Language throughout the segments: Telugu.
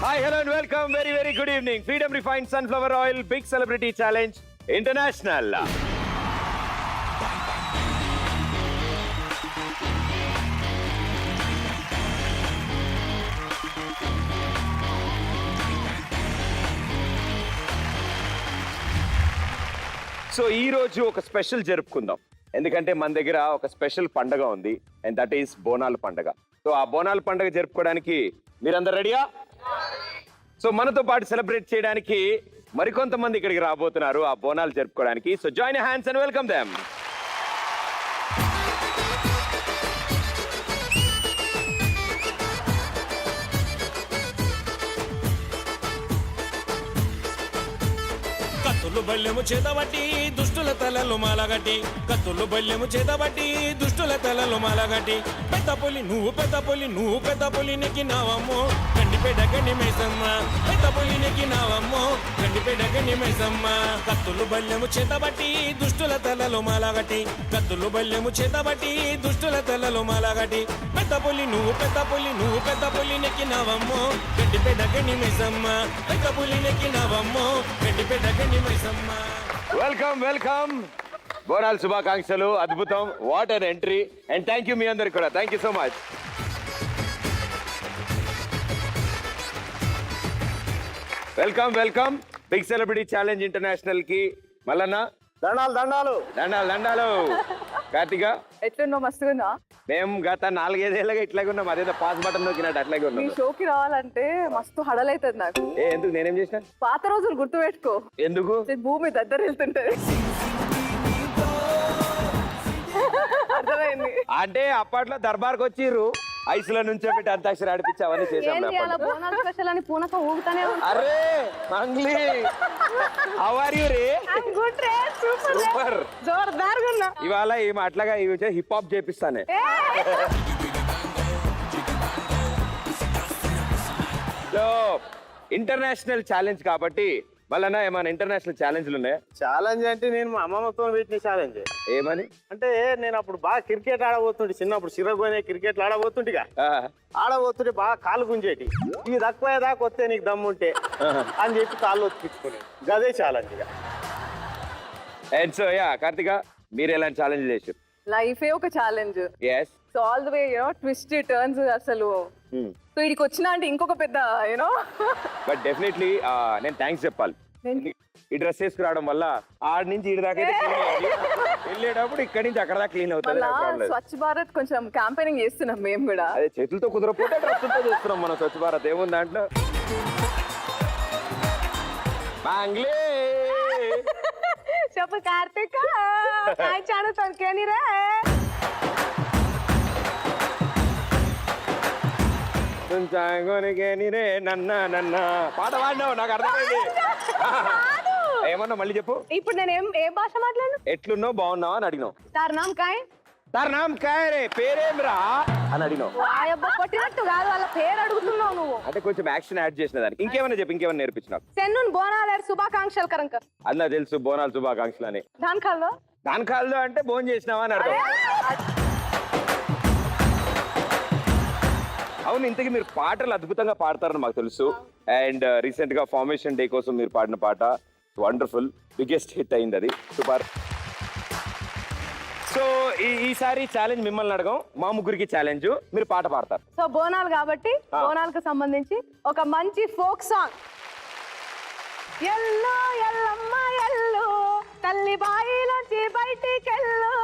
Hi, hello and welcome. Very good evening. Freedom Refined Sunflower Oil Big Celebrity Challenge International. So ఈ రోజు ఒక స్పెషల్ జరుపుకుందాం, ఎందుకంటే మన దగ్గర ఒక స్పెషల్ పండగ ఉంది అండ్ దట్ ఈస్ బోనాల పండగ. సో ఆ బోనాల పండగ జరుపుకోవడానికి మీరందరూ రెడీయా? సో మనతో పాటు సెలబ్రేట్ చేయడానికి మరికొంతమంది ఇక్కడికి రాబోతున్నారు ఆ బోనాలు జరుపుకోవడానికి. So join hands and welcome them. కత్తులు బల్లెము చేతబట్టి దుష్టుల తలలు మాలగట్టి, కత్తులు బల్లెము చేతబట్టి దుష్టుల తలలు మాలగట్టి, పెద్ద పులి నువ్వు పెద్ద పులి, నువ్వు పెద్ద పులి నెక్కినావమ్మో గండిపేట గండి మైసమ్మ, పెద్ద పులి నెక్కినావమ్మో గండిపేట గండి మైసమ్మ. కత్తులు బల్లెము చేతబట్టి దుష్టుల తలలు మాలగట్టి, కత్తులు బల్లెము చేతబట్టి దుష్టుల తలలు మాలగట్టి, పెద్ద పులి నువ్వు పెద్ద పులి, నువ్వు పెద్ద పులి నెక్కినావమ్మో గండిపేట గండి మైసమ్మ, పెద్ద పులి నెక్కినావమ్మో గండిపేట గండి మైసమ్మ. వెల్కమ్. బోనాల శుభాకాంక్షలు. అద్భుతం. What an entry. And thank you మీ అందరికి కూడా. Thank you so much. Welcome big celebrity challenge international కి మల్లన్న. దండాలు. కార్తిక ఎట్లున్నావు? మస్తుగా. మేము గత 4-5 ఏళ్ళగా ఇట్లాగే ఉన్నాం. అదేదో పాస్ బటన్ నొక్కినట్టు అట్లాగే ఈ ఉన్నాం. షోకి రావాలంటే మస్తు హడలైతుంది నాకు. ఎందుకు? నేనేం చేసిన? పాత రోజులు గుర్తు పెట్టుకో. ఎందుకు? భూమి దగ్గర వెళ్తుంటది. అర్థమైంది. అంటే అప్పట్లో దర్బార్కి వచ్చిర్రు, ఐసుల నుంచో పెట్టి అంతాక్షరి ఆడిపించి అవన్నీ చేసాం. ఏంటి అలా బోనాలు స్పెషల్ అని పూనక ఊగుతానే ఉంది. అరే మంగ్లీ, హౌ ఆర్ యు రే? I'm good రే, సూపర్. జోర్దార్గా ఉన్నా. ఇవాళ ఏమి అట్లాగా హిప్ హాప్ చేపిస్తానే. సో ఇంటర్నేషనల్ ఛాలెంజ్ కాబట్టి మళ్ళా ఏమైనా ఇంటర్నేషనల్ ఛాలెంజ్లు ఉన్నాయా? ఛాలెంజ్ అంటే నేను మా అమ్మమ్మతో పెట్టిన ఛాలెంజ్. ఏమని? అంటే నేను అప్పుడు బాగా క్రికెట్ ఆడబోతుంటే, చిన్నప్పుడు సిరగోనే క్రికెట్ ఆడబోతుంటిగా. ఆ, ఆడబోతుంటే బాగా కాలు గుంజేటి. ఇవి తక్కువ దాకా వస్తే నీకు దమ్ముంటే అని చెప్పి కాళ్ళు ఒత్తిపించుకుని గదే ఛాలెంజ్. ఇక అండ్ సో యా కార్తిక, మీరు ఎలాంటి ఛాలెంజ్ చేశారు? లైఫే ఒక challenge. Yes. So all the way twist turns అసలు. సో ఇడికి వచ్చినా అంటే ఇంకొక పెద్ద బట్ డెఫినెట్లీ నేను థ్యాంక్స్ చెప్పాలి. ఈ డ్రెస్ వేసుకురావడం వల్ల ఆడి నుంచి ఇడి దాకా వెళ్ళేటప్పుడు ఇక్కడి నుంచి అక్కడ దాకా క్లీన్ అవుతుంది. స్వచ్ఛ భారత్ కొంచెం క్యాంపెయినింగ్ చేస్తున్నాం మేము కూడా. అదే చేతులతో కుదరపోతే డ్రెస్సులతో చేస్తున్నాం మనం స్వచ్ఛ భారత్. ఏముంది దాంట్లో? మంగ్లీ చెప్పు కార్తిక్, చాడు తొరికేని రే. రే నన్న పాట పాడినావు, నాకు అర్థమైంది. ఏమన్నా మళ్ళీ చెప్పు. ఇప్పుడు నేను ఏ భాష మాట్లాడు? ఎట్లున్నావు, బాగున్నావా అని అడిగినావు. తార్ నామ్ కాయ్ రే, పేరేమిరా అని అడిగినావు. కొట్టినట్టు కాదు, వాళ్ళ పేరు అడుగుతున్నావు నువ్వు. అంటే కొంచెం యాక్షన్ యాడ్ చేసిన దానికి. ఇంకేమైనా చెప్పు, ఇంకేమైనా నేర్పించినావు? సెన్నున్ బోనాల శుభాకాంక్షలు కరంక. అలా తెలుసు, బోనాలు శుభాకాంక్షలు అని. దాని కాల్లో అంటే బోన్ చేసినావా అని అర్థం. అవును, ఇంతకీ మీరు పాటలు అద్భుతంగా పాడతారని మాకు తెలుసు. అండ్ రీసెంట్ గా ఫార్మేషన్ డే కోసం మీరు పాడిన పాట వండర్ఫుల్, బిగ్గెస్ట్ హిట్ అయింది. అది సూపర్. సో ఈసారి ఛాలెంజ్ మిమ్మల్ని అడగం, మా ముగ్గురికి ఛాలెంజ్. మీరు పాట పాడతారు. సో బోనాలు కాబట్టి బోనాలకు సంబంధించి ఒక మంచి folk song. Yellow Yellamma yellow తల్లి బాయిలోంచి బయటికెళ్ళు,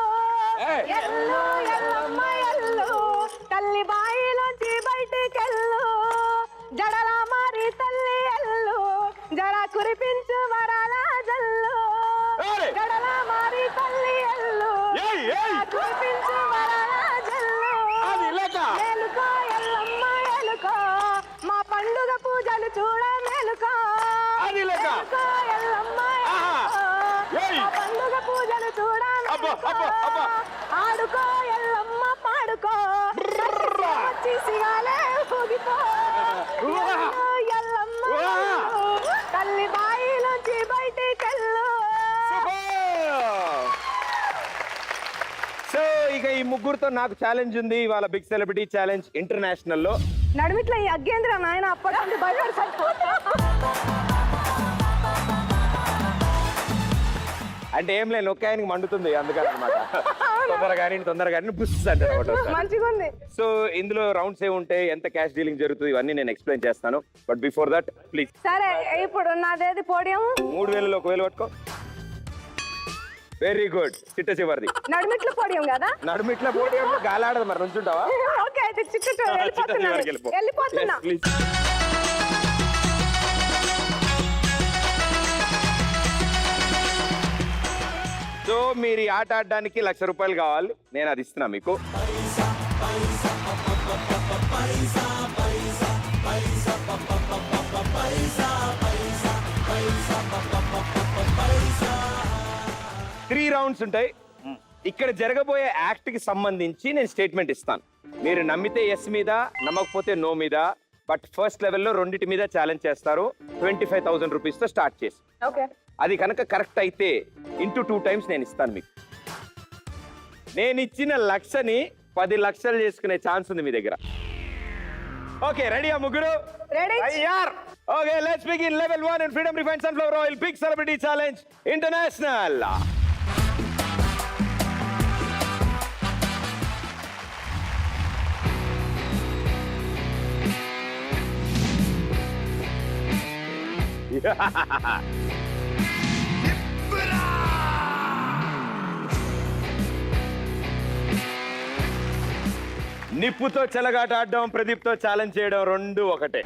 ఎల్లో ఎల్లమ్మ ఎల్లో తల్లి బాయిలోంచి బయటికెళ్ళు, జడల మారి తల్లి ఎల్లు జడ కురిపించు వరాల జల్లు, జడల మారి తల్లి ఎల్లు కురిపించు వరాల జల్లు, మేలుకో ఎల్లమ్మ ఎలుకో మా పండుగ పూజలు చూడ మేలుకో, మేలుకో ఎల్లమ్మ మా పండుగ పూజలు చూడ ఆడుకో ఎల్లమ్మ పాడుకో వచ్చి సిగాలే ఊగిపో, ఎల్లమ్మ తల్లి బాయిలోంచి బయటికెళ్ళు. సో ఇక ఈ ముగ్గురుతో నాకు ఛాలెంజ్ ఉంది ఇవాళ బిగ్ సెలబ్రిటీ ఛాలెంజ్ ఇంటర్నేషనల్ లో. నడుమిట్లా ఈ అగ్గేంద్ర నాయన అప్పటి నుండి భయపడతాడు. అంటే ఏం లేదు ఒక్క ఆయనకి మండుతుంది అందుకని అనమాట. తొందరగా బుస్ అంటే మంచిగా ఉంది. సో ఇందులో రౌండ్స్ ఏ ఉంటాయి, ఎంత క్యాష్ డీలింగ్ జరుగుతుంది ఇవన్నీ నేను ఎక్స్ప్లెయిన్ చేస్తాను. But before that please. సరే ఇప్పుడు నాదేది పోడియం. 3000 1,000 పట్టుకో. Very good. చిట్ట చివరిది నడుమిట్ల పోడియం కదా. నడుమిట్ల పోడియం గాలాడదు మరి నుంచుంటావా? ఓకే అయితే వెళ్ళిపోతున్నా. ప్లీజ్. సో మీరు ఈ ఆట ఆడడానికి ₹1,00,000 కావాలి, నేను అది ఇస్తున్నా మీకు. త్రీ రౌండ్స్ ఉంటాయి. ఇక్కడ జరగబోయే యాక్ట్ కి సంబంధించి నేను స్టేట్మెంట్ ఇస్తాను. మీరు నమ్మితే ఎస్ మీద, నమ్మకపోతే నో మీద. బట్ ఫస్ట్ లెవెల్లో రెండింటి మీద ఛాలెంజ్ చేస్తారు. 25,000 రూపీస్ తో స్టార్ట్ చేసి, ఓకే అది కనుక కరెక్ట్ అయితే ఇంటూ 2 times నేను ఇస్తాను మీకు. నేను ఇచ్చిన 1,00,000ని 10 లక్షలు చేసుకునే ఛాన్స్ ఉంది మీ దగ్గర. ఓకే రెడీయా ముగ్గురు? Ready. Okay let's begin. Level 1 in Freedom refined sunflower oil big celebrity challenge international. నిప్పుతో చెలగాట ఆడడం, ప్రదీప్తో ఛాలెంజ్ చేయడం రెండు ఒకటే.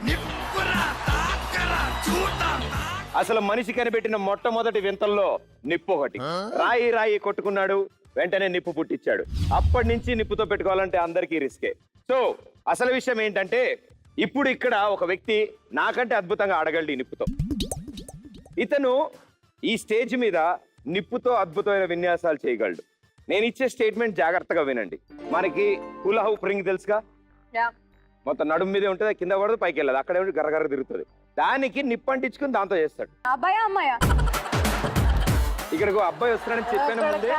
అసలు మనిషి కనిపెట్టిన మొట్టమొదటి వింతల్లో నిప్పు ఒకటి. రాయి రాయి కొట్టుకున్నాడు, వెంటనే నిప్పు పుట్టించాడు. అప్పటి నుంచి నిప్పుతో పెట్టుకోవాలంటే అందరికీ రిస్కే. సో అసలు విషయం ఏంటంటే ఇప్పుడు ఇక్కడ ఒక వ్యక్తి నాకంటే అద్భుతంగా ఆడగలడు ఈ నిప్పుతో. ఇతను ఈ స్టేజ్ మీద నిప్పుతో అద్భుతమైన విన్యాసాలు చేయగలడు. నేను ఇచ్చే స్టేట్మెంట్ జాగ్రత్తగా వినండి. మనకి హులా హూప్ రింగ్ తెలుసుగా, మొత్తం నడుము మీదే ఉంటుంది, కింద పడదు పైకి వెళ్ళదు, అక్కడే గర్రగర్ర తిరుగుతుంది. దానికి నిప్పు అంటించుకుని దాంతో చేస్తాడు. అబ్బాయా అమ్మాయా? ఇక్కడికి అబ్బాయి వస్తున్నాడని చెప్పాను ముందే.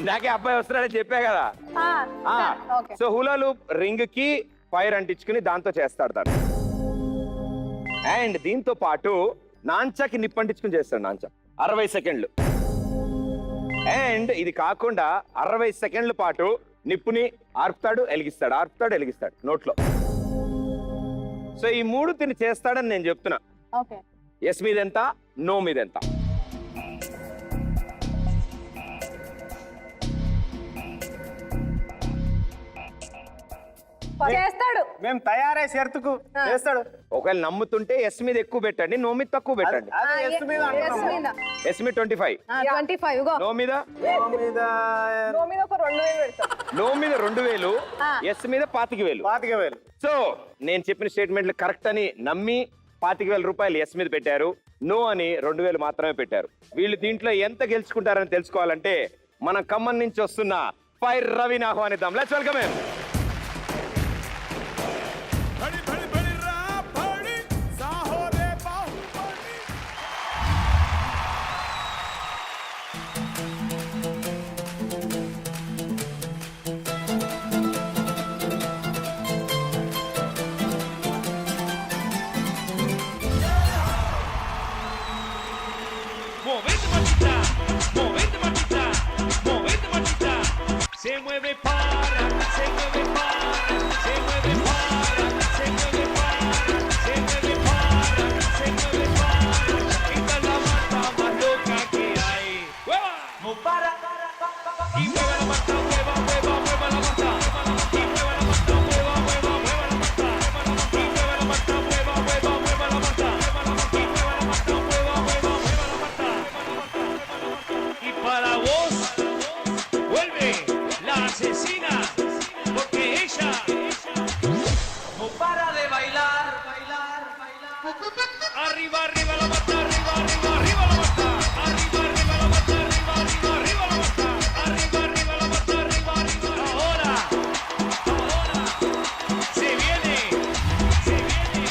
ఇందాకే అబ్బాయి వస్తున్నాడని చెప్పా కదా. సో హులాలు రింగ్ కి ఫైర్ అంటించుకుని దాంతో చేస్తాడు తను. అండ్ దీంతో పాటు నాంచాకి నిప్పు అంటించుకుని చేస్తాడు. నాంచా 60 సెకండ్లు. అండ్ ఇది కాకుండా 60 సెకండ్ల పాటు నిప్పుని ఆర్పుతాడు, వెలిగిస్తాడు, ఆర్పుతాడు, వెలిగిస్తాడు నోట్లో. సో ఈ మూడు తిని చేస్తాడని నేను చెప్తున్నా. ఎస్ మీద ఎంత, నో మీద ఎంత. చేస్తాడు. మేము తయారై షరతుకు చేస్తాడు. ఒకవేళ నమ్ముతుంటే ఎస్ మీద ఎక్కువ పెట్టండి, నో మీద తక్కువ పెట్టండి. ఎస్ మీద ఎస్ మీద 25, 25. నో మీద ఒక 2,000 పెడతాం. నో మీద 2,000, ఎస్ మీద 25,000. సో నేను చెప్పిన స్టేట్మెంట్లు కరెక్ట్ అని నమ్మి 25,000 రూపాయలు ఎస్ మీద పెట్టారు, నో అని 2,000 మాత్రమే పెట్టారు. వీళ్ళు దీంట్లో ఎంత గెలుచుకుంటారని తెలుసుకోవాలంటే మన ఖమ్మం నుంచి వస్తున్న ఫైర్ రవిని ఆహ్వానిద్దాం. Let's welcome him. Movete machita, movete machita, movete machita. Se mueve para, se mueve para, se mueve para, se mueve para, se mueve para, se mueve para. Esta es la mata más loca que hay. ¡Hueva! ¡Mo para! Y mueve la mata, mueva, mueva, mueva la mata. Y mueve la mata, mueva, mueva, mueva la mata. Y mueve la mata, mueva, mueva, mueva la mata. Y mueve la mata, mueva, mueva, mueva la mata. Y para vos vuelve la asesina, porque ella no para de bailar, bailar, bailar. Arriba, arriba la mata, arriba, arriba, arriba la mata. Arriba, arriba la mata, arriba, arriba, arriba la mata. Arriba, arriba la mata, arriba, arriba. Ahora, ahora se viene, se viene.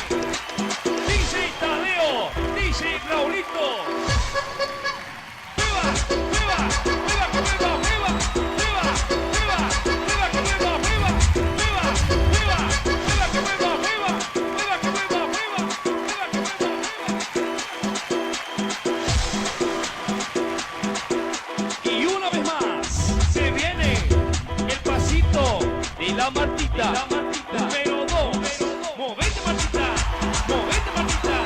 DJ Tadeo, DJ Raulito. ¡Mueva, mueva, mueva, mueva! la Martita. Número 2, movete Martita, movete Martita,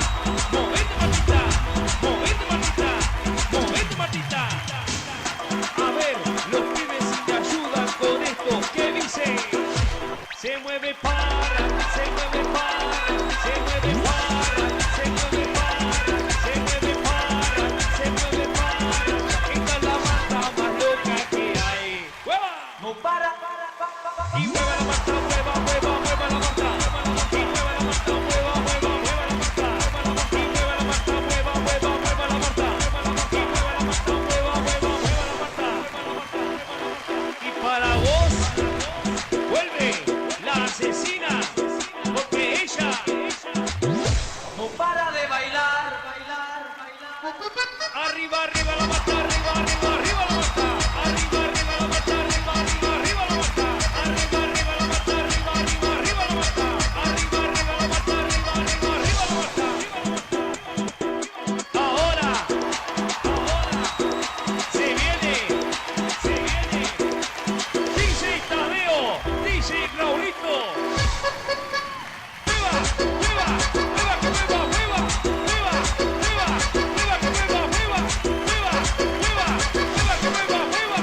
movete Martita, movete Martita, movete Martita. A ver, los pibes si te ayudan con esto, ¿qué dice? Se mueve para, se mueve para, se mueve para, se mueve para, se mueve para, se mueve para. Esta es la banda más loca que hay. ¡Hueva! No para. Y mueve la mata, mueva, mueva, mueva la mata. Y mueve la mata, mueva, mueva, mueva la mata. Y mueve la mata, mueva, mueva, mueva la mata. Y mueve la mata, mueva, mueva, mueva la mata. Y para vos, vuelve la asesina, porque ella no para de bailar. Arriba, arriba la mata, arriba, arriba, arriba la mata. Arriba, arriba la mata, arriba, arriba, arriba la mata. Arriba, arriba la mata, arriba, arriba, arriba la mata. Arriba, arriba la mata, arriba, arriba, arriba la mata. Ahora, se viene. DJ Tadeo, DJ Raulito. ¡Viva! ¡Viva! ¡Viva que viva! ¡Viva! ¡Viva! ¡Viva! ¡Viva que viva! ¡Viva! ¡Viva! ¡Viva! ¡Viva que viva! ¡Viva!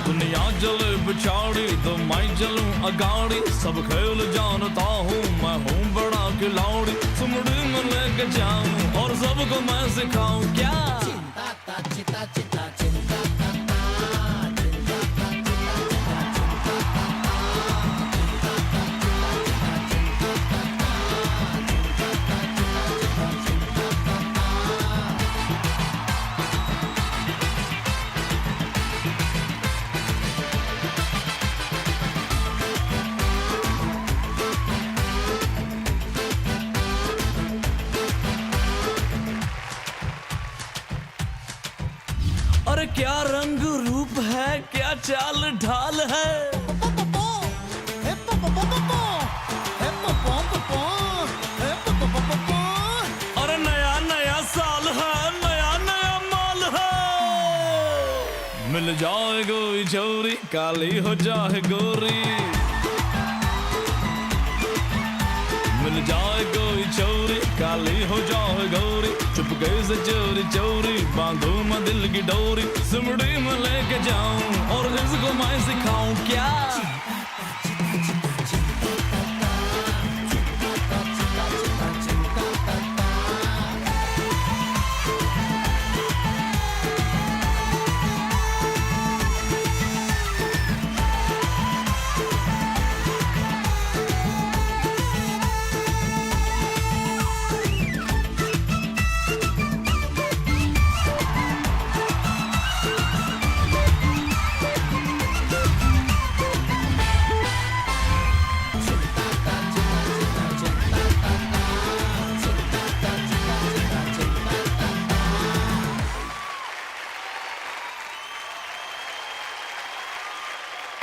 दुनिया जले बिछाड़ी तो मैं चलूं अगाड़ी सब खेल जानता हूँ मैं हूँ बड़ा खिलाड़ी सुमड़ी में लेके जाऊं और सबको मैं सिखाऊं क्या अरे क्या रंग रूप है क्या चाल ढाल है अरे नया नया साल है नया नया माल है मिल जाए कोई छोरी काली हो जाए गोरी मिल जाए कोई छोरी काली हो जाए गौरी चुपके से चोरी चोरी बांधो मैं दिल की डोरी सिमड़ी में लेके जाऊं और इसको मैं सिखाऊं क्या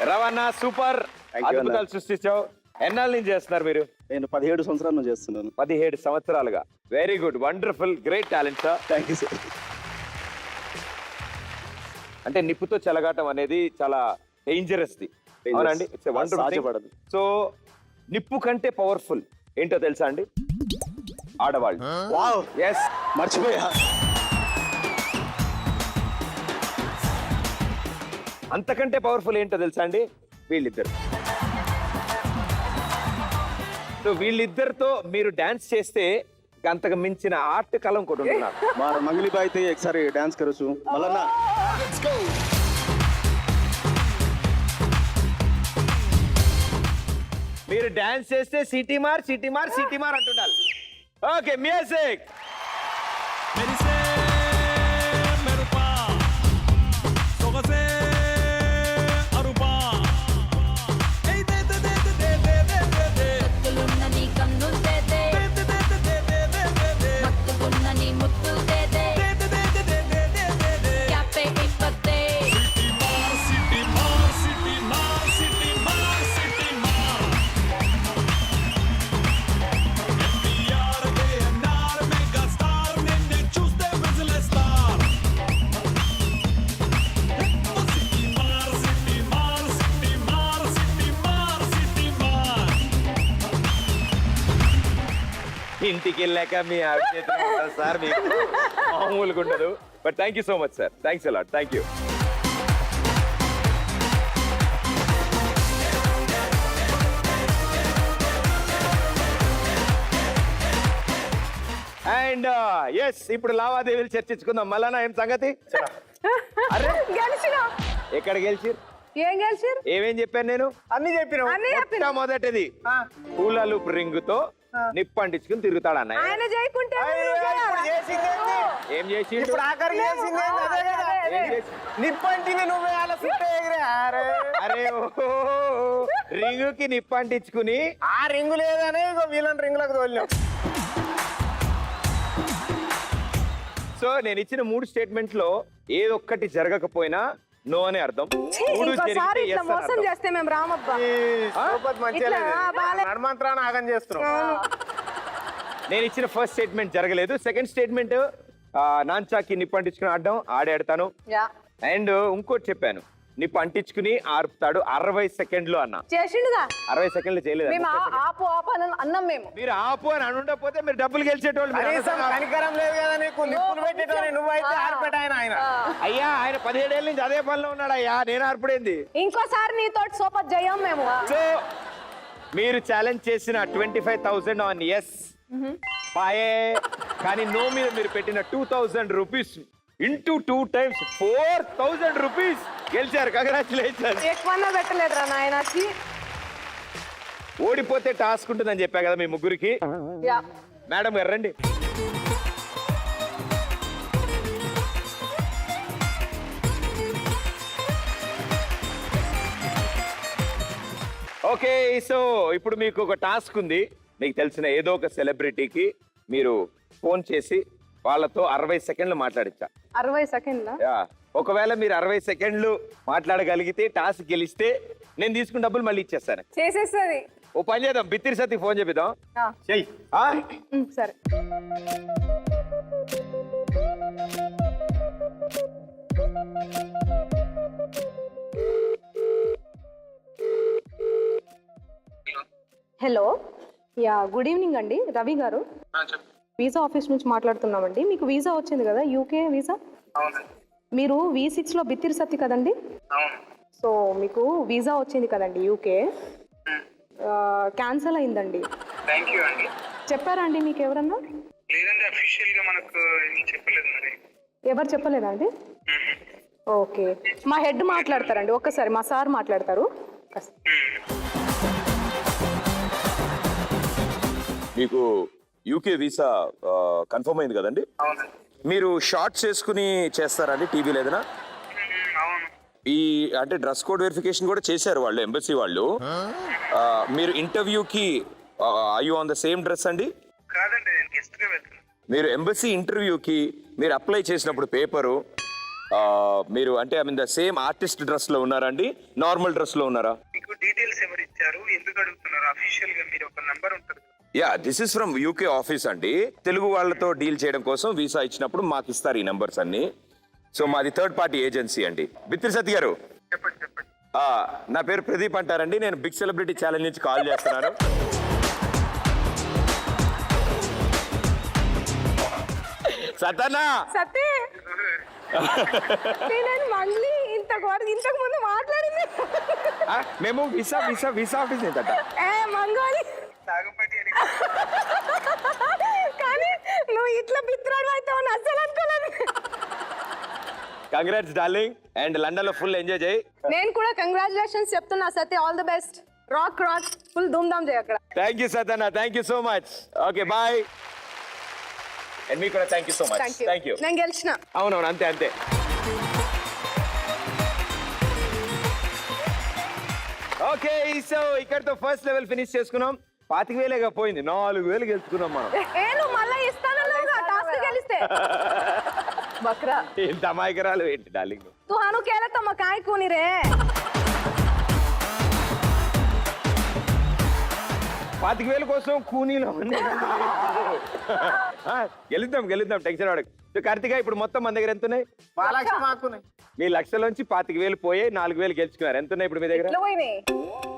రవాణా సూపర్ Thank you, అద్భుతాలు సృష్టించావు. ఎన్నాళ్ళ నుంచి చేస్తున్నారు మీరు? నేను 17 సంవత్సరాల నుంచి చేస్తున్నాను. 17 సంవత్సరాలుగా. Very good, wonderful, great talent sir. Thank you sir. అంటే నిప్పుతో చెలగాటం అనేది చాలా డేంజరస్ ది. అవునండి, ఇట్స్ ఎ వండర్ఫుల్. సాధ్యపడదు. సో నిప్పు కంటే పవర్ఫుల్ ఏంటో తెలుసా అండి? ఆడవాళ్ళు. వావ్, ఎస్, మర్చిపోయా. అంతకంటే పవర్ఫుల్ ఏంటో తెలుసా అండి? వీళ్ళిద్దరు. సో వీళ్ళిద్దరితో మీరు డాన్స్ చేస్తే అంతకు మించిన ఆర్ట్ కళ ఇంకోటి ఉంటున్నారు. मार मंगली बाई ते एक सारी डांस करू छु मलना. Let's go. మీరు డాన్స్ చేస్తే సిటీ మార్ సిటీ మార్ సిటీ మార్ అంటున్నారు. Okay, music. मेरी मेरे पा सोगसे अरुपा ए दे दे दे दे दे दे दे కత్తులున్న నీ కన్నులు తేతే दे दे दे दे ఇంటికి వెళ్ళాక మీ ఆవిడ చేతిలో ఉంటుంది సార్, మీకు మామూలుగా ఉండదు. But thank you so much sir, thanks a lot, thank you. And yes, ఇప్పుడు లావాదేవీలు చర్చించుకుందాం. మళ్ళా ఏం సంగతి? అరే గెలిచిన ఎక్కడ గెలిచిరు? ఏం గెలిచిరు? ఏమేం చెప్పాను నేను? అన్ని చెప్పిన మొదటిది పూలలు రింగుతో నిప్పంటించుకుని తిరుగుతాడు అన్నయ్య. ఆయన చేయకుంటే ఏం చేసి ఇప్పుడు ఆఖరి చేసింది అదే కదా. నిప్పంటివి నువ్వే అలా సుట్టే ఎగిరే. అరే ఓహో, రింగుకి నిప్పంటించుకుని ఆ రింగు లేదనే ఇగో వీళ్ళని రింగులకు తోలినాం. సో నేను ఇచ్చిన 3 స్టేట్మెంట్ లో ఏదొక్కటి జరగకపోయినా నో అని అర్థం, 3 ఇంకోసారి జరిగితే ఇట్లా yes అని మోసం అర్థం. చేస్తే మేము రామబ్బా. ఈ సోపతి మంచిగా ఇట్లా లేదు. బాలే. హనుమంతరాన్ని ఆగం చేస్తున్నాం. నేను ఇచ్చిన ఫస్ట్ స్టేట్మెంట్ జరగలేదు. సెకండ్ స్టేట్మెంట్ నాంచాకి నిప్పు అంటించుకుని ఆడడం ఆడేడతాను. యా అండ్ ఇంకోటి చెప్పాను, నిప్పు అంటించుకుని ఆర్పుతాడు 60 సెకండ్లు అన్న. చేసిండుగా. 60 సెకండ్లు చేయలేదు. మేము ఆపు ఆపు అని అన్నాం మేము. మీరు ఆపు అని అనుండకపోతే మీరు డబ్బులు గెలిచేటోళ్ళు. మీరు కనీసం అనవసరంగా కనికరం లేదు కదా నీకు. నిప్పులు పెట్టేటోని నువ్వైతే ఆరిపెట్ట ఆయన. అయ్యా ఆయన 17 ఏళ్ళ నుంచి అదే పనిలో ఉన్నాడు అయ్యా, నేను ఆర్పడేంది. ఇంకోసారి నీతో సోపత్ చేయం మేము. సో మీరు ఛాలెంజ్ చేసిన 25,000 ఆన్ ఎస్ పాయే, కానీ నో మీద మీరు పెట్టిన 2,000 రూపీస్ ఇంటూ 2 times 4,000 రూపీస్ గెలిచారు. కంగ్రాచులేషన్. ఎక్కువన్నా పెట్టలేదురా నాయనకి. ఓడిపోతే టాస్క్ ఉంటుందని చెప్పా కదా మీ ముగ్గురికి. యా మేడం గారు రండి. ఓకే, సో ఇప్పుడు మీకు ఒక టాస్క్ ఉంది. మీకు తెలిసిన ఏదో ఒక సెలబ్రిటీకి మీరు ఫోన్ చేసి వాళ్ళతో 60 సెకండ్లు మాట్లాడించా. 60 సెకండ్లా? యా, ఒకవేళ మీరు 60 సెకండ్లు మాట్లాడగలిగితే టాస్క్ గెలిస్తే నేను తీసుకున్న డబ్బులు మళ్ళీ ఇచ్చేస్తాను. చేసేస్తుంది. ఓ పని చేద్దాం, బిత్తిరి సత్తి ఫోన్ చేపిద్దాం. చెయ్యి. సరే. హలో, యా గుడ్ ఈవినింగ్ అండి, రవి గారు. వీసా ఆఫీస్ నుంచి మాట్లాడుతున్నామండి. మీకు వీసా వచ్చింది కదా, యూకే వీసా. మీరు V6లో బిత్తిరి సత్తి కదండి. సో మీకు వీసా వచ్చింది కదండి యూకే. క్యాన్సల్ అయిందండి. చెప్పారా అండి మీకు ఎవరన్నా? లేదండి, అఫీషియల్ గా మనకు చెప్పలేదు మరి. ఎవరు చెప్పలేదా అండి? ఓకే, మా హెడ్ మాట్లాడతారండి, ఒక్కసారి మా సార్ మాట్లాడతారు. మీకు యూకే వీసా కన్ఫర్మ్ అయింది కదండి. మీరు షార్ట్స్ వేసుకుని చేస్తారండి టీవీలో ఏదైనా? అవును. ఈ అంటే డ్రెస్ కోడ్ వెరిఫికేషన్ కూడా చేశారు వాళ్ళు, ఎంబసీ వాళ్ళు. మీరు ఇంటర్వ్యూకి you on the same dress అండి? కాదండి, నేను గెస్ట్ గా వెళ్తున్నాను. మీరు ఎంబసీ ఇంటర్వ్యూకి మీరు అప్లై చేసినప్పుడు పేపరు మీరు అంటే I mean the same artist dress లో ఉన్నారండి, నార్మల్ డ్రెస్ లో ఉన్నారా? మీకు డీటెయిల్స్ ఎవరు ఇచ్చారు, ఎందుకు అడుగుతున్నారు? అఫీషియల్ గా మీరు ఒక నంబర్ ఉంటుంది. Yeah, this is from UK office అండి. తెలుగు వాళ్ళతో డీల్ చేయడం కోసం వీసా ఇచ్చినప్పుడు మాకు ఇస్తారు ఈ నంబర్స్ అన్ని. సో మాది థర్డ్ పార్టీ ఏజెన్సీ అండి. బిత్తిరి సత్తి గారు, చెప్పండి చెప్పండి. నా పేరు ప్రదీప్ అంటారండి. నేను బిగ్ సెలబ్రిటీ ఛాలెంజ్ నుంచి కాల్ చేస్తున్నాను. సతనా సత్తి, నేను మళ్ళీ ఇంతకు ముందు మాట్లాడింది. మేము వీసా వీసా వీసా ఆఫీస్ ఏంటట. మంగోలి సాగంపట్టి అని. కానీ నువ్వు ఇట్లా బిత్రాడు అవుతావు అసలు అనుకోలేదు. కంగ్రాట్స్ డార్లింగ్, అండ్ లండన్ లో ఫుల్ ఎంజాయ్ చేయి. నేను కూడా కంగ్రాచులేషన్స్ చెప్తున్నా Satya, all the best. Rock rock full ధూమ్ధామ్ చేయ అక్కడ. థ్యాంక్ యూ సతనా, thank you so much. Okay bye. And మీకు కూడా thank you so much. Thank you. నేను గెలిచిన. అవునవును, అంతే అంతే. ఓకే, సో ఇక్కడతో ఫస్ట్ లెవెల్ ఫినిష్ చేసుకున్నాం. 25,000 పోయింది, 4,000 గెలుచుకున్నాం మనం. నువ్వు మళ్ళీ ఇస్తానన్నావుగా టాస్క్ గెలిస్తే. బక్రా ఏంటి అమాయకరాలు ఏంటి డార్లింగ్. తు హను కేలా తమ కాయ కూని రే. 25,000 కోసం కూనీలో గెలుద్దాం గెలుద్దాం, టెన్షన్ పడకు. సో కార్తిక ఇప్పుడు మొత్తం మన దగ్గర ఎంత ఉన్నాయి? మా లక్ష మాకున్నాయి. మీ లక్షలోంచి 25,000 పోయి 4,000 గెలుచుకున్నారు. ఎంత ఉన్నాయి ఇప్పుడు మీ దగ్గర? ఎట్లా పోయినాయి?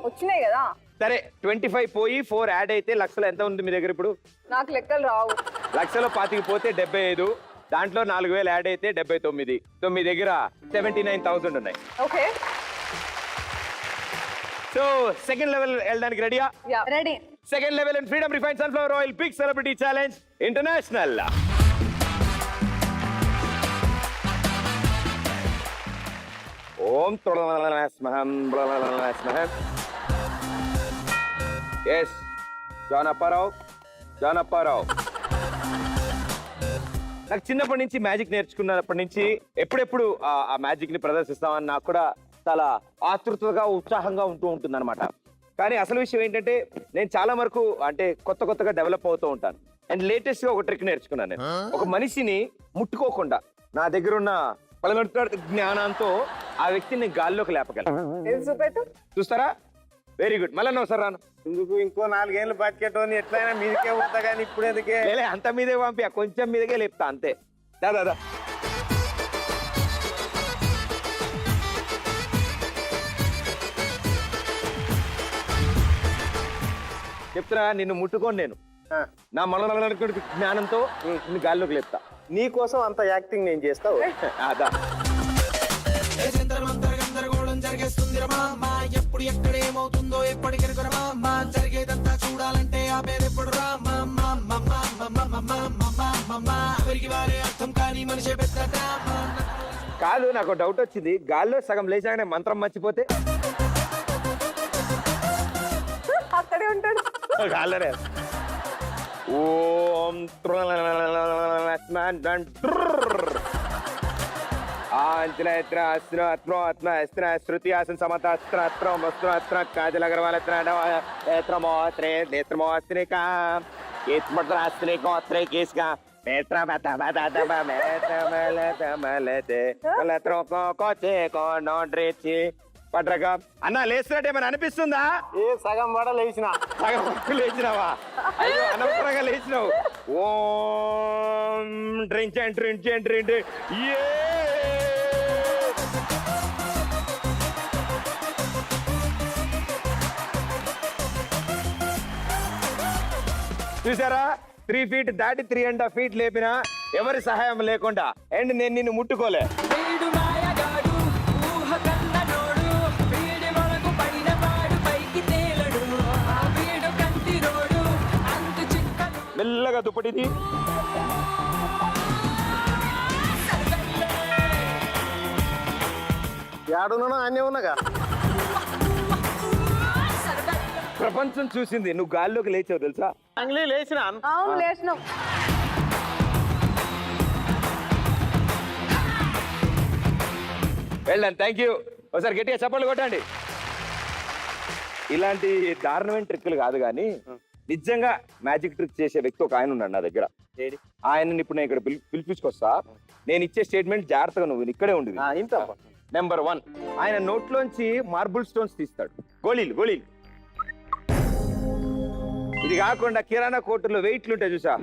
వచ్చినాయి కదా. సరే 25 పోయి 4 యాడ్ అయితే లక్షలో ఎంత ఉంది మీ దగ్గర ఇప్పుడు? నాకు లెక్కలు రావు. లక్షలో 25 పోతే 75, దాంట్లో 4,000 యాడ్ అయితే 79. సో మీ దగ్గర 79,000 ఉన్నాయి. ఓకే, సో సెకండ్ లెవెల్ వెళ్ళడానికి రెడీయా? Ready. Second level in Freedom refine sunflower oil big celebrity challenge international. ఓం స్మహం స్మహం. ఎస్ జాన్ అప్పారావు, జాన్ అప్పారావు. నాకు చిన్నప్పటి నుంచి మ్యాజిక్ నేర్చుకున్నప్పటి నుంచి ఎప్పుడెప్పుడు ఆ మ్యాజిక్ ని ప్రదర్శిస్తామని నాకు కూడా చాలా ఆతృతగా ఉత్సాహంగా ఉంటూ ఉంటుంది అనమాట. కానీ అసలు విషయం ఏంటంటే నేను చాలా వరకు అంటే కొత్తగా డెవలప్ అవుతూ ఉంటాను. అండ్ లేటెస్ట్ గా ఒక ట్రిక్ నేర్చుకున్నాను నేను. ఒక మనిషిని ముట్టుకోకుండా నా దగ్గర ఉన్న జ్ఞానంతో ఆ వ్యక్తిని గాల్లోకి లేపగలను. ఇది చూపెట్టు. చూస్తారా? Very good. మళ్ళీ ఒకసారి రాను. ఇందుకు ఇంకో 4 ఏళ్ళు బతికేటోని ఎట్లయినా మీదకే పోతా కానీ ఇప్పుడు ఎందుకే? లేలే, అంత మీదే పంపి కొంచెం మీదకే లేపుతా అంతే. దాదా చెప్తున్నా, నిన్ను ముట్టుకోను నేను. నా మన జ్ఞానంతో నిన్ను గాల్లోకి లేపుతా. నీ కోసం అంత యాక్టింగ్ నేను చేస్తావు. అదా గందరగోళం జరిగేస్తుంది రమా, ఎప్పుడు ఎక్కడ ఏమవుతుందో ఎప్పటికెరగ రమా, జరిగేదంతా చూడాలంటే ఆపేదెప్పుడు రామా. ఎవరికి వారే అర్థం కానీ మనిషి పెద్ద కాదు. నాకు డౌట్ వచ్చింది, గాల్లో సగం లేచాగానే మంత్రం మర్చిపోతే? అక్కడే ఉంటాడు. గాల్లోనే. ఓం శృతి ఆసన్ సమత కాజల్ అగర్వాల్ పట్రక అన్న లేచినట్టు ఏమైనా అనిపిస్తుందా? ఏ సగం పడ లేచిన. సగం లేచినావా? అయ్యో అనవసరంగా లేచినావు. ఓం డ్రింక్ చూసారా? 3 feet దాటి 3.5 feet లేపినా ఎవరి సహాయం లేకుండా. అండ్ నేను నిన్ను ముట్టుకోలే. మెల్లగా దుప్పటిది. ఏడున్నా అన్నీ ఉన్నాగా. ప్రపంచం చూసింది, నువ్వు గాల్లోకి లేచావు తెలుసా? అంగ్లీ లేచిన. అవును, లేచినాం. వెళ్ళండి. Thank you. ఒకసారి గట్టిగా చప్పట్లు కొట్టండి. ఇలాంటి దారుణమైన ట్రిక్లు కాదు కానీ నిజంగా మ్యాజిక్ ట్రిక్ చేసే వ్యక్తి ఒక ఆయన ఉన్నాడు నా దగ్గర. ఆయన ఇప్పుడు నేను ఇక్కడ పిలిపించుకొస్తా. నేను ఇచ్చే స్టేట్మెంట్ జాగ్రత్తగా నువ్వు ఇక్కడే ఉండదు. ఇంత నెంబర్ 1, ఆయన నోట్లోంచి మార్బుల్ స్టోన్స్ తీస్తాడు. గోళీలు. ఇది కాకుండా కిరాణా కోర్టులో వెయిట్లు ఉంటాయి చూసా,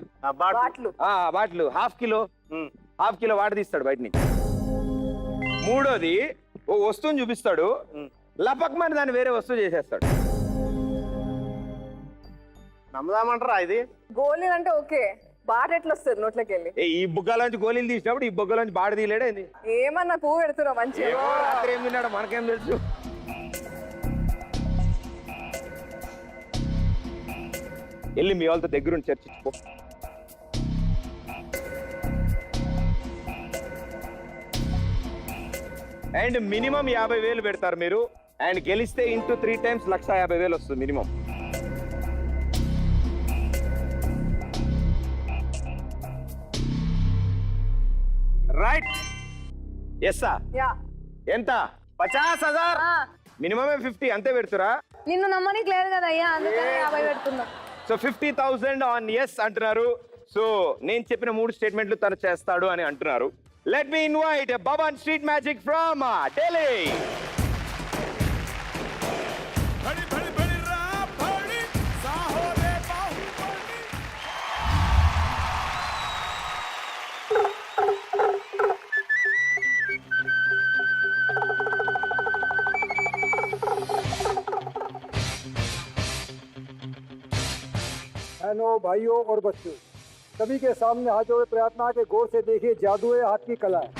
బాట్లు 1/2 కిలో వాటర్ తీస్తాడు బయట నుంచి. 3వది ఓ వస్తువుని చూపిస్తాడు, లపక్మని దాన్ని వేరే వస్తువు చేసేస్తాడు. నమ్మదామంటారా? ఇది గోళీలు అంటే ఓకే, బాట ఎట్లా వస్తుంది నోట్లోకి వెళ్ళి? ఈ బుగ్గలోంచి గోళీలు తీసినప్పుడు ఈ బుగ్గలోంచి బాట తీయలేడేంది? ఏమన్నా పువ్వు పెడుతున్నావు మంచిగా. రాత్రి ఏం తిన్నాడు మనకేం తెలుసు. వెళ్ళి మీ వాళ్ళతో దగ్గరుండి చర్చించుకో. అండ్ మినిమం 50,000 పెడతారు మీరు. అండ్ గెలిస్తే ఇంటూ 3 times 150,000 వస్తుంది మినిమం. రైట్? ఎస్ ఎంత? 50,000. మినిమమే 50, అంతే పెడుతురా? నిన్ను నమ్మనికి లేదు కదా అయ్యా, అందుకని 50 పెడుతున్నా. సో 50,000 ఆన్ ఎస్ అంటున్నారు. సో నేను చెప్పిన 3 స్టేట్మెంట్లు తను చేస్తాడు అని అంటున్నారు. Let me invite Baban street magic from Delhi. बहनों, भाइयों और बच्चों, सभी के सामने हाथ जोड़े प्रार्थना के गौर से देखिए, जादू है, हाथ की कला है।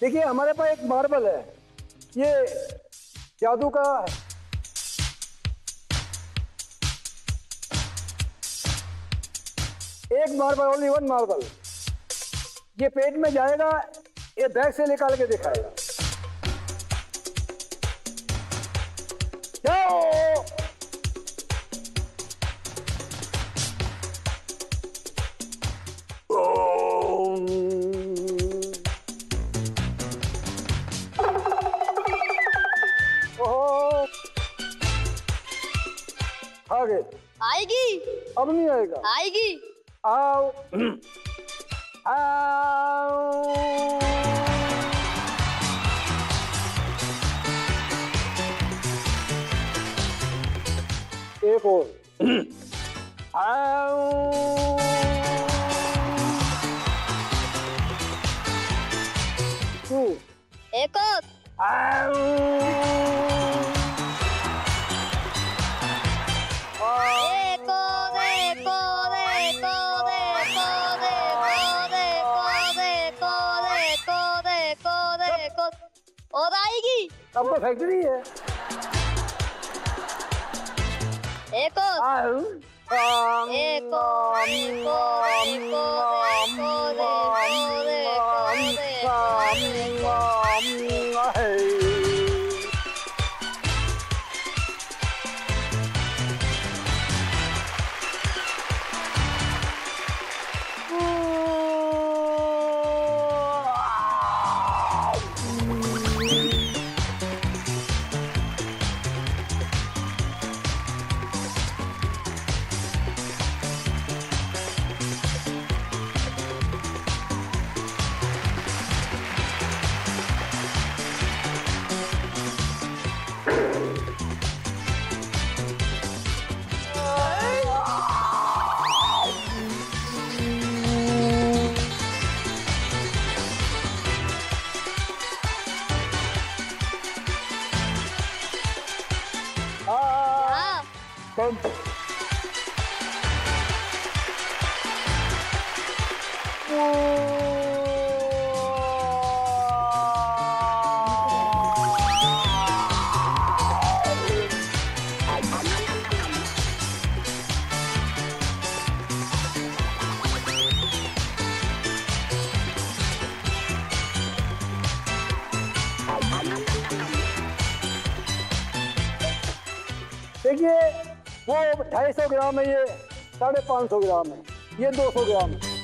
देखिए हमारे पास एक मार्बल है, ये जादू का है। एक मार्बल, ओनली वन मार्बल। ये पेट में जाएगा, ये बैग से निकाल के दिखाएगा। जाओ। ओहो, आ गए। आएगी अब नहीं आएगा। आएगी। आओ। आओ। एक और। आओ। टू। एक और। आओ। एक और, एक और, एक और, एक और, एक और, एक और, एक और, एक और, एक और, एक और। और आएगी। अब तो फैक्ट्री है। एक और। आओ। एक और, एक और, एक और, एक और, एक और, एक और, एक और, एक और। हाँ। बंद। देखिए वो 250 ग्राम है, ये 550 ग्राम है, ये 200 ग्राम है।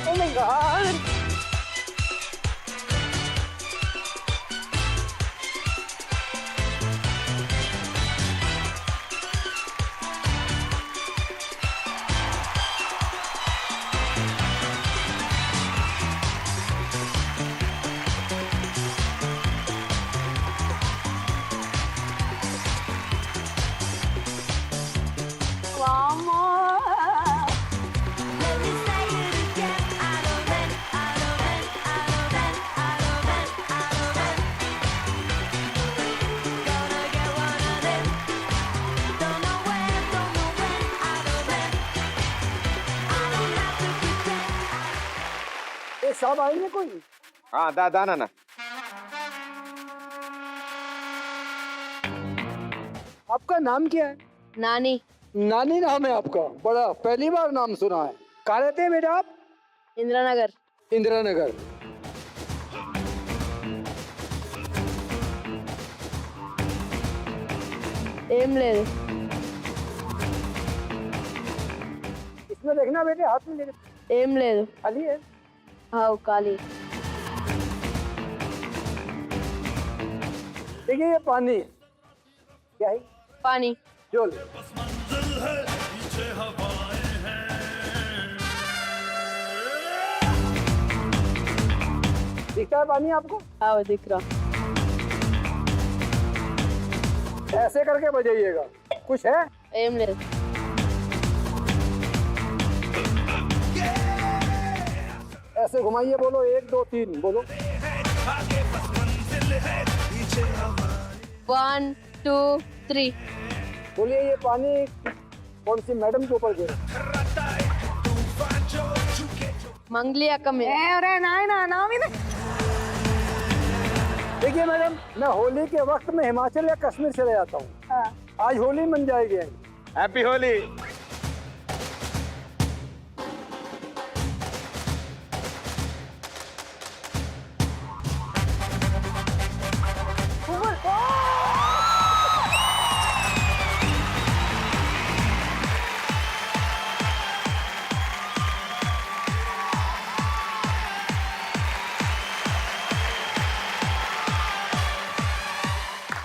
Oh my God! साहब आएंगे कोई? हाँ दा ना आपका नाम क्या है? नानी। नानी नाम है आपका? बड़ा पहली बार नाम सुना है। कहाँ रहते हैं बेटा आप? इंदिरा नगर। इंदिरा नगर। एम ले। इसमें देखना बेटे, हाथ में लेना। एम ले दो। खाली है? हाँ काली। देखिए ये पानी क्या है, पानी जोल। दिखता है पानी आपको? हाँ दिख रहा। ऐसे करके बजाइएगा। कुछ है? एमलेस। ऐसे घुमाइए, बोलो 1 2 3 बोलो। 1 2 3 बोलिए ये पानी कौन सी मैडम के ऊपर गिरा? मंगली अక్క మీద। देखिए मैडम, मैं होली के वक्त में हिमाचल या कश्मीर चले जाता हूँ। आज होली मन जाएगी। హ్యాపీ హోలీ.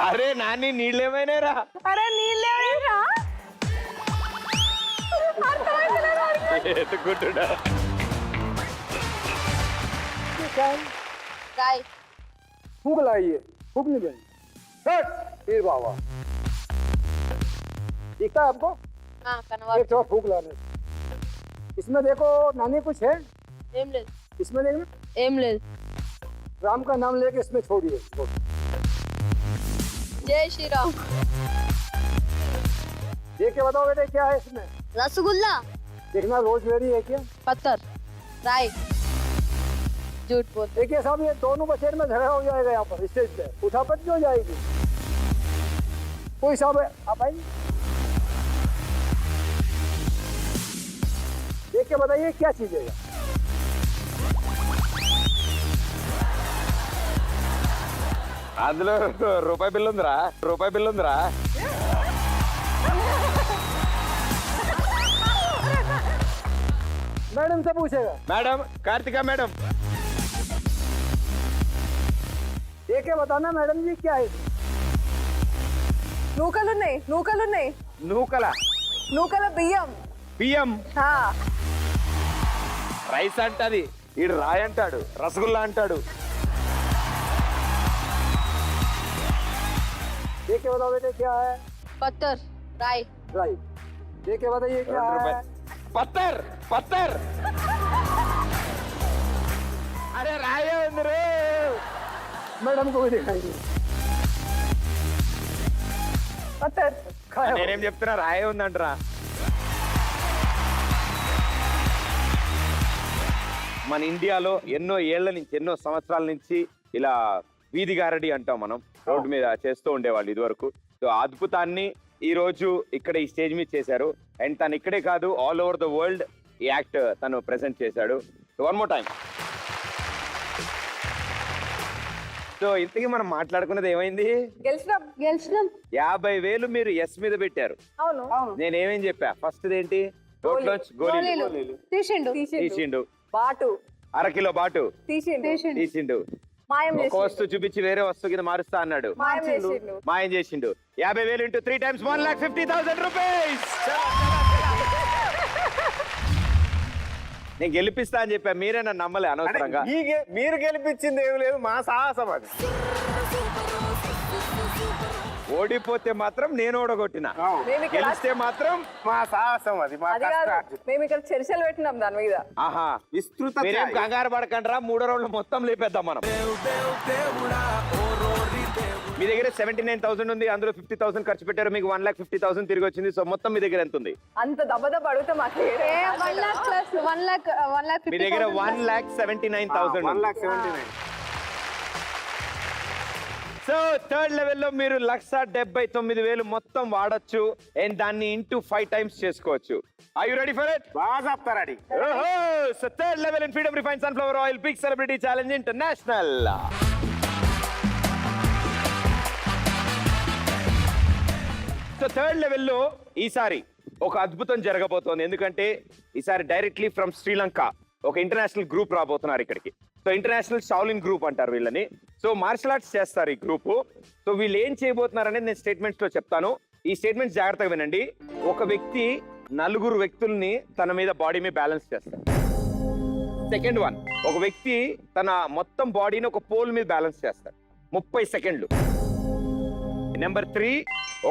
అరే నాని నీళ్ళేమైనారా? అరే నీళ్ళేరా ఎత్తుకుంటున్నా. राई फूक लाइए, फूक नहीं देंगे। फिर बाबा दिखता है आपको? हाँ कनवा एक थोड़ा फूक लाने। इसमें देखो नानी कुछ है, एमलेस इसमें देखना। एमलेस। राम का नाम लेके इसमें छोड़िए। जय श्री राम। देख के बताओ बेटे क्या है इसमें? रसगुल्ला देखना रोजमेरी है क्या? पत्थर राई झूठ बोल। देखिए साहब ये दोनों बचेर में झगड़ा हो जाएगा यहाँ पर स्टेज पे। उठापट क्यों जाएगी? कोई साहब है आप आइए, देख के बताइए क्या चीज है? అందులో రూపాయి బిల్లు ఉందిరా, రూపాయి బిల్లు ఉందిరా. मैडम से पूछेगा। Madam, Karthika madam. देख के बताना मैडम जी क्या है? నూకలున్నాయి నూకలున్నాయి నూకల నూకల బియ్యం బియ్యం హా రైస్ అంటది, ఈడు రాయి అంటాడు, రసగుల్లా అంటాడు. देख के बताओ बेटे क्या है? पत्थर राई राइट। देख के बताइए क्या है? పత్తర్ పత్తర్. అరే రాయే ఉంది రే. मैडम को भी दिखाएंगे। పత్తర్ खाया నేనేం చెప్తున్నా, రాయే ఉందంటరా. మన ఇండియాలో ఎన్నో ఏళ్ల నుంచి, ఎన్నో సంవత్సరాల నుంచి ఇలా వీధి గారడి అంటాం మనం, రోడ్డు మీద చేస్తూ ఉండేవాళ్ళు ఇదివరకు. సో ఆ అద్భుతాన్ని ఈ రోజు ఇక్కడ ఈ స్టేజ్ మీద చేశారు. అండ్ తను ఇక్కడే కాదు, ఆల్ ఓవర్ ద వరల్డ్ ఈ యాక్ట్ తను ప్రెజెంట్ చేశాడు. One more time. సో ఇంతకీ మనం మాట్లాడుకున్నది ఏమైంది? గెలిచినాం గెలిచినాం. 50,000 మీరు ఎస్ మీద పెట్టారు. అవును నేనేమేం చెప్పా? ఫస్ట్ ఏంటి? రోడ్లోంచి గోళీలు తీసిండు తీసిండు, బాటు అరకిలో బాటు తీసిండు తీసిండు, మాయం ఒక చేసిండు వస్తువు చూపించి వేరే వస్తువు కింద మారుస్తా అన్నాడు, మాయం చేసిండు మాయం చేసిండు. 50,000 into 3 times 1,50,000 రూపీస్. నేను గెలిపిస్తా అని చెప్పా, మీరే నన్ను నమ్మలే అనవసరంగా. మీరు గెలిపించింది ఏమి లేదు, మా సాహసం అది. ఓడిపోతే మాత్రం నేను ఓడగొట్టిన, మేము ఇక్కడ గెలిస్తే మాత్రం మా సాహసం అది, మా అది కాదు కష్టార్జితం. మేము ఇక్కడ చర్చలు పెట్టినాం దాని మీద. ఆహా విస్తృత మీరేం స్థాయి. కంగారు పడకండి, మూడో రౌండ్ మొత్తం లేపేద్దాం మనం. మీ దగ్గర 79,000 ఉంది, అందులో 50,000 ఖర్చు పెట్టారు, మీకు 1,50,000 తిరిగి వచ్చింది. సో మొత్తం మీ దగ్గర ఎంత ఉంది? అంత దెబ్బ అడిగితే మాకు 1 lakh plus 1 lakh 1 మీ దగ్గర 50,000 1,79,000 ఉంది. 1,79,000. సో థర్డ్ లెవెల్లో మీరు 1,79,000 మొత్తం వాడొచ్చు అండ్ దాన్ని ఇంటూ 5 times చేసుకోవచ్చు. Are you ready for it? బాగా చెప్తారడి. So third level in Freedom Refined Sunflower Oil Big Celebrity Challenge International. So third లెవెల్లో ఈసారి ఒక అద్భుతం జరగబోతోంది. ఎందుకంటే ఈసారి డైరెక్ట్లీ ఫ్రమ్ శ్రీలంక ఒక ఇంటర్నేషనల్ గ్రూప్ రాబోతున్నారు ఇక్కడికి. సో ఇంటర్నేషనల్ షాలిన్ గ్రూప్ అంటారు వీళ్ళని. సో మార్షల్ ఆర్ట్స్ చేస్తారు ఈ గ్రూప్. సో వీళ్ళు ఏం చేయబోతున్నారు అనేది నేను స్టేట్మెంట్స్ లో చెప్తాను. ఈ స్టేట్మెంట్స్ జాగ్రత్తగా వినండి. ఒక వ్యక్తి 4 వ్యక్తుల్ని తన మీద బాడీ మీద బ్యాలెన్స్ చేస్తారు. సెకండ్ వన్, ఒక వ్యక్తి తన మొత్తం బాడీని ఒక పోల్ మీద బ్యాలెన్స్ చేస్తారు 30 సెకండ్లు. నెంబర్ 3,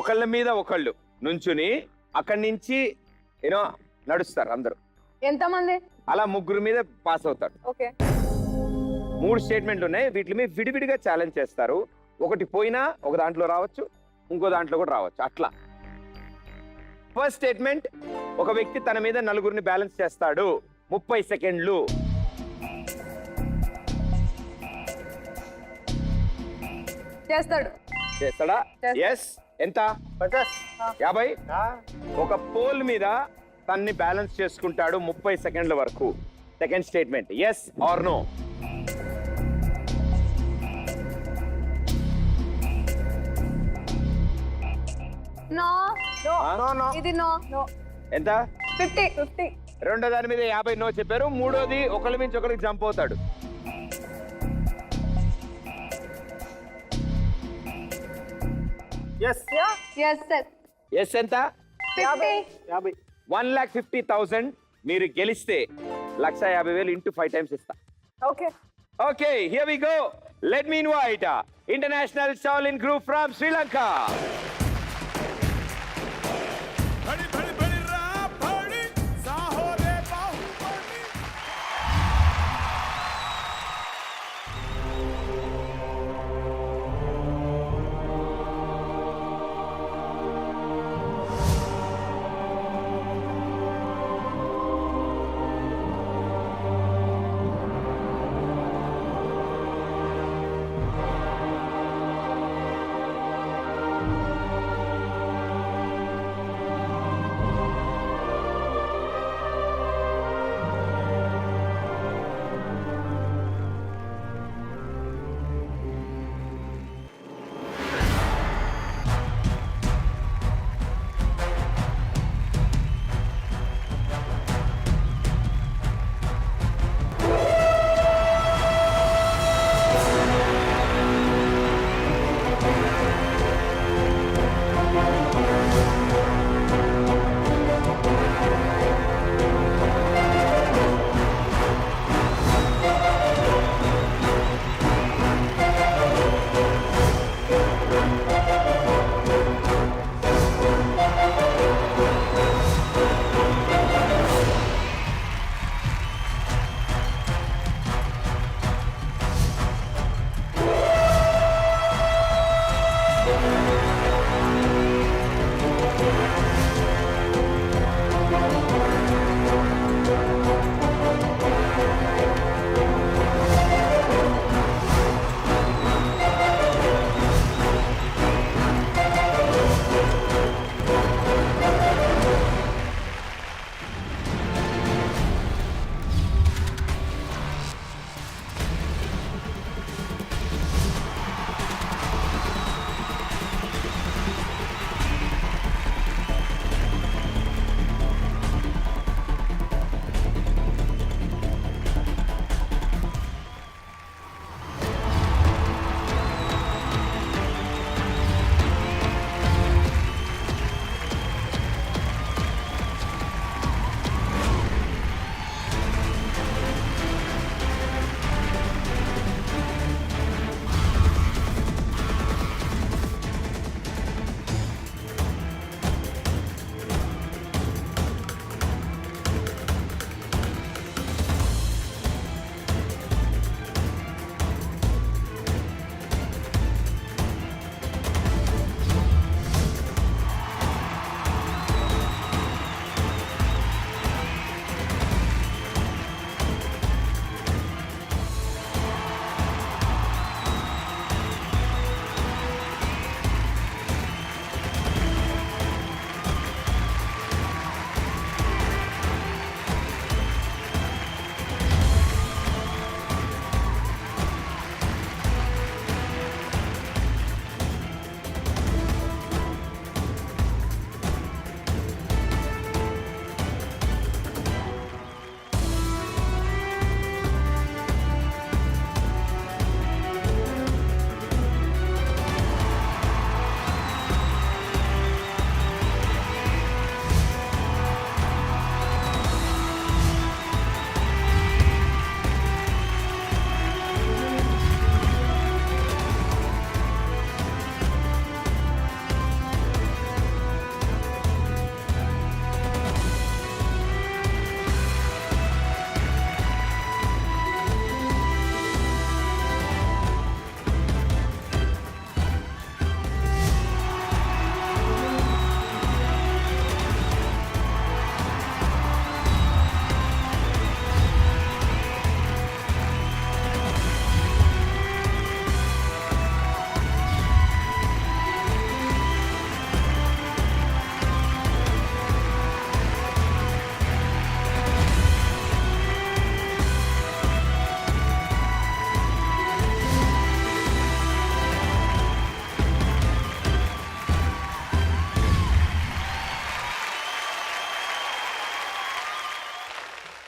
ఒకళ్ళ మీద ఒకళ్ళు నుంచుని అక్కడి నుంచి నడుస్తారు అందరూ. ఎంతమంది? అలా 3 మీద పాస్ అవుతారు. ఓకే. 3 స్టేట్మెంట్లు ఉన్నాయి. వీటి మీద విడివిడిగా ఛాలెంజ్ చేస్తారు. ఒకటి పోయినా ఒక దాంట్లో రావచ్చు, ఇంకో దాంట్లో కూడా రావచ్చు అట్లా. ఫస్ట్ స్టేట్మెంట్, ఒక వ్యక్తి తన మీద 4 బ్యాలెన్స్ చేస్తాడు 30 సెకండ్లు. చేస్తాడా? ఎస్. ఎంత? 50. ఒక పోల్ మీద తన్ని బ్యాలెన్స్ చేసుకుంటాడు 30 సెకండ్ల వరకు. Second statement, yes or no? ఇది నో. ఎంత? 50. రెండో దాని మీద 50 నో చెప్పారు. మూడోది, ఒకరి నుంచి ఒకరికి జంప్ అవుతాడు. ఎస్ ఎంత? 50. 1,50,000. మీరు గెలిస్తే 1,50,000 ఇంటూ 5 టైమ్స్ ఇస్తా. Okay. Okay, here we go. Let me invite International Shaolin Group from Sri Lanka.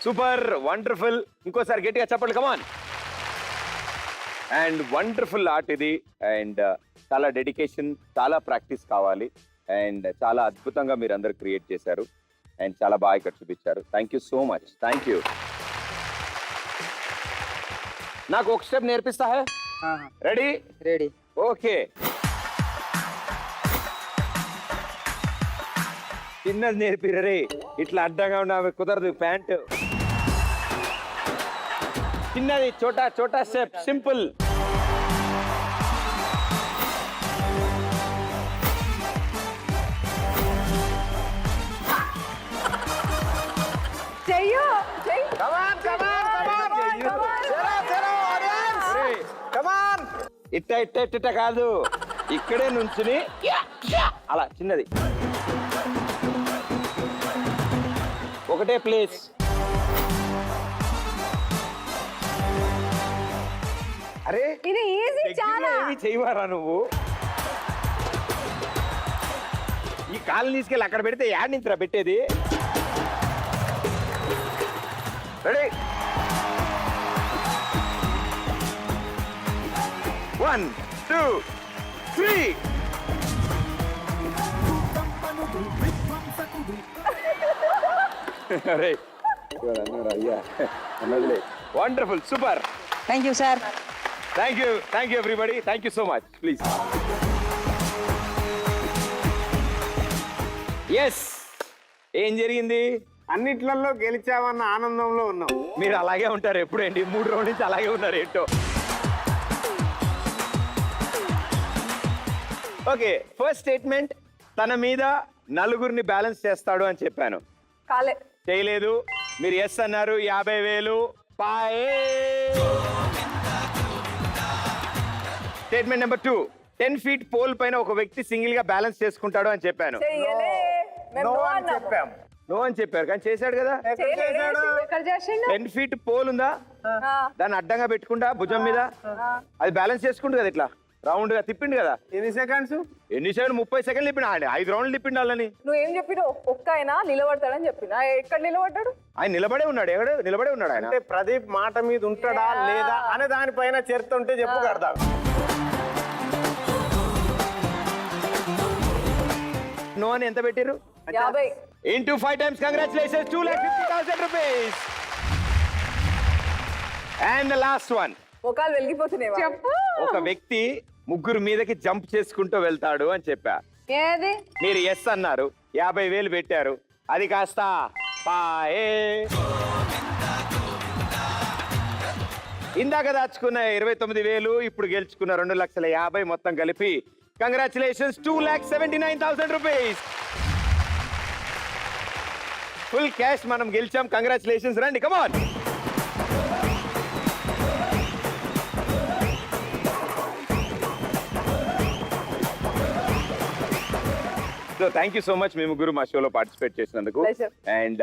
Super, wonderful. ఇంకోసారి గట్టిగా చెప్పండి, కమాన్. అండ్ వండర్ఫుల్ ఆర్ట్ ఇది. అండ్ చాలా డెడికేషన్, చాలా ప్రాక్టీస్ కావాలి. అండ్ చాలా అద్భుతంగా మీరు అందరు క్రియేట్ చేశారు. అండ్ చాలా బాగా ఇక్కడ చూపించారు. Thank you so much. Thank you. నాకు ఒక స్టెప్ నేర్పిస్తా హై? రెడీ? Ready okay. చిన్నది నేర్పిరే, ఇట్లా అడ్డంగా ఉన్న కుదరదు. ప్యాంట్ చిన్నది, చోటా చోటా స్టెప్, సింపుల్. చెయ్యో చెయ్యి. ఇట్ట ఇట్ట ఇట్ట కాదు, ఇక్కడే నుంచుని అలా చిన్నది, ఒకటే ప్లేస్. అరే ఇది ఈజీ చాలా. ఏమి చేయవారా నువ్వు? ఈ కాలు తీసుకెళ్ళి అక్కడ పెడితే యాడ్ నింతరా పెట్టేది? రెడీ? 1 2 3. అరే అయ్యా అన్నదిలే. Wonderful, super. Thank you sir. Thank you everybody. Thank you so much. Please. Yes, ఏం జరిగింది? అన్నిట్లలో గెలిచామన్న ఆనందంలో ఉన్నాం. మీరు అలాగే ఉంటారు ఎప్పుడేంటి? 3 రోజుల నుంచి అలాగే ఉన్నారు ఏంటో. ఓకే, ఫస్ట్ స్టేట్మెంట్, తన మీద నలుగురిని బ్యాలెన్స్ చేస్తాడు అని చెప్పాను. కాలే. చేయలేదు. మీరు ఎస్ అన్నారు. 50,000 పాయే. స్టేట్మెంట్ నెంబర్ 2, 10 ఫీట్ పోల్ పైన ఒక వ్యక్తి సింగిల్ గా బ్యాలెన్స్ చేసుకుంటాడు అని చెప్పాను. చెయ్యలే. మేము నో నో అని అన్నాము. చెప్పాం. నో అని చెప్పారు, కానీ చేశాడు కదా. చేయలేడు. ఎక్కడ చేసిండు? 10 ఫీట్ పోల్ ఉందా, ఆ, దాన్ని అడ్డంగా పెట్టుకుంటా భుజం మీద, అది బ్యాలెన్స్ చేసుకుంటు కదా, ఇట్లా రౌండ్ గా తిప్పిండు కదా. ఎన్ని సెకండ్స్? ఎన్ని సెకండ్? 30 సెకండ్లు తిప్పిండు. 5 రౌండ్లు తిప్పిండు వాళ్ళని. నువ్వేం చెప్పినావు? ఒక్క ఆయన నిలబడతాడని చెప్పిన. ఎక్కడ నిలబడ్డాడు? ఆయన నిలబడే ఉన్నాడు. నిలబడే ఉన్నాడు ఆయన. అంటే ప్రదీప్ మాట మీద ఉంటాడా లేదా అనే దానిపైన చర్చ ఉంటే చెప్పు కడదాం. నో అని ఎంత పెట్టారు? 50. Into 5 times. Congratulations, 2,50,000 rupees. And the last one. ముఖాలు వెలిగిపోతున్నాయి. చెప్పు. ఒక వ్యక్తి ముగ్గురు మీదకి జంప్ చేసుకుంటూ వెళ్తాడు అని చెప్పా. ఏది? మీరు ఎస్ అన్నారు. 50,000 పెట్టారు. అది కాస్త పాయే. ఇందాక దాచుకున్న 29,000, ఇప్పుడు గెలుచుకున్న 2,50,000 మొత్తం కలిపి కంగ్రాచులేషన్స్, 2,79,000 రూపీస్. ఫుల్ క్యాష్ మనం గెలిచాం. కంగ్రాచులేషన్స్. రండి, come on. So thank you so much, మీ ముగ్గురు మా షోలో పార్టిసిపేట్ చేసినందుకు. Pleasure. అండ్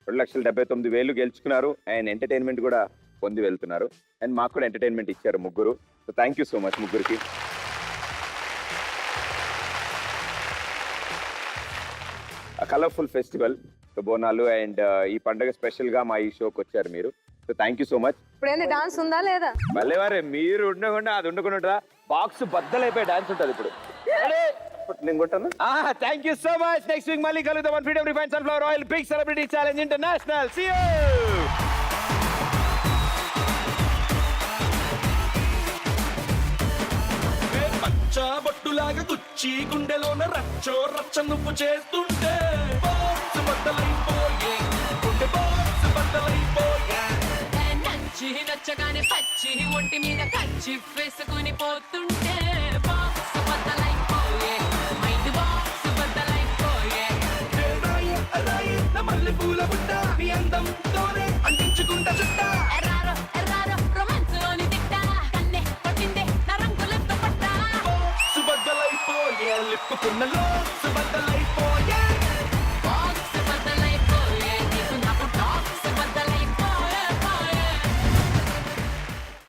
2,79,000 గెలుచుకున్నారు. అండ్ ఎంటర్టైన్మెంట్ కూడా పొంది వెళ్తున్నారు. అండ్ మాకు కూడా ఎంటర్టైన్మెంట్ ఇచ్చారు ముగ్గురు. So thank you so much ముగ్గురికి. Colourful festival Bonalu. అండ్ ఈ పండుగ స్పెషల్ గా మా ఈ షోకి వచ్చారు మీరు. So thank you so much. ఇప్పుడు ఏంది డాన్స్ ఉందా లేదా? మళ్ళీ వారే మీరు ఉండకుండా అది ఉండకుండా బాక్స్ బద్దలైపోయి డాన్స్ ఉంటుంది ఇప్పుడు. నేను కొట్టాను. Thank you so much. Next week మళ్ళీ కలుద్దాం. Freedom refine sunflower oil big celebrity challenge international. See you. బొట్టులాగా గుచ్చి గుండెలోన రచ్చో రచ్చ నువ్వు చేస్తుంటే బాక్స్ బద్దలైపోయే, గుండె బాక్స్ బద్దలైపోయే. నచ్చి నచ్చగానే పచ్చి ఒంటి మీద కచ్చి వేసుకుని పోతుంటే బాక్స్ బద్దలైపోయే, మైండ్ బాక్స్ బద్దలైపోయే. మల్లె పూల బుట్ట నీ అందంతోనే అంటించుకుంటా చుట్ట. ఎర్రారో ఎర్రారో రొమాన్స్ లోని తిట్ట, కన్నే కొట్టిందే నా రంగులతో పట్ట. బద్దలైపోయే లిప్పుకున్న లో బద్దలైపోయే.